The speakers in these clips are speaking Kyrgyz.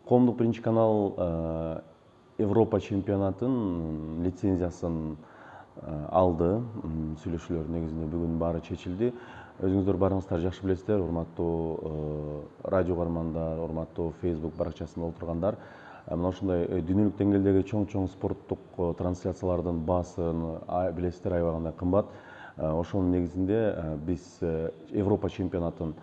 Коомдук биринчи канал Европа чемпионатын лицензиясын алды. Сүйлөшүүлөр негизинде бүгүн баары чечилди. Өзүңүздөр баарыңыздар жакшы билесиздер, урматтуу радио көрөрмандар, урматтуу Facebook баракчасында отургандар. Мына ушундай дүйнөлүк деңгээлдеги чоң спорттук трансляциялардын баасын билесиздер, аябагандай кымбат. Ошонун негизинде биз Европа чемпионатын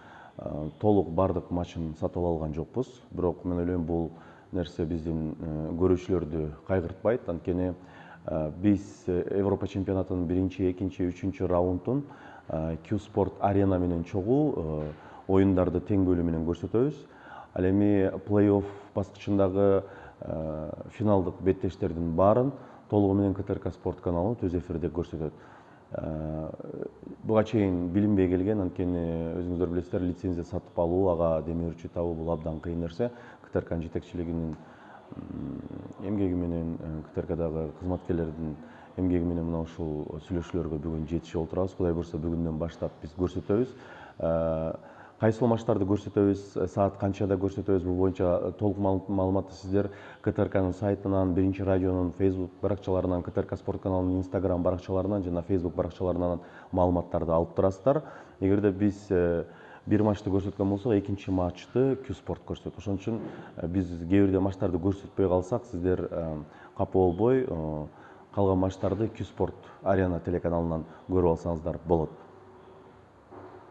толук бардык матчын сатып алган жокпуз. Бирок мен ойлойм бул нерсе биздин көрүүчүлөрдү кайгыртпайт. Анткени биз Европа чемпионатынын биринчи, экинчи, үчүнчү раундун Q-Sport Arena менен чогуу оюндарды тең бөлүү менен көрсөтөбүз. Ал эми плей-офф баскычындагы финалдык беттештердин баарын толугу менен КТРК спорт каналы түз эфирде көрсөтөт. Буга чейин билинбей келген, анткени өзүңүздөр билесиздер, лицензия сатып алуу, ага демиурчу табуу бул абдан кыйын нерсе. КТРКнын жетекчилигинин эмгеги менен, КТРКдагы кызматкерлердин эмгеги менен мына ушул сүйлөшүүлөргө бүгүн жетишип отурабыз. Кудай буюрса бүгүндөн баштап биз көрсөтөбүз. Кайсыл матчтарды көрсөтөбүз, саат канчада көрсөтөбүз, бул боюнча толук маалыматты сиздер КТРКнын сайтынан, биринчи радионун Facebook баракчаларынан, КТРК спорт каналынын Instagram баракчаларынан жана Facebook баракчаларынан маалыматтарды алып турасыздар. Эгерде биз бир матчты көрсөткөн болсок, экинчи матчты Q-Sport көрсөтөт. Ошон үчүн биз кээ бирде матчтарды көрсөтпөй калсак, сиздер капа болбой, калган матчтарды Q-Sport Arena телеканалынан көрүп алсаңыздар болот.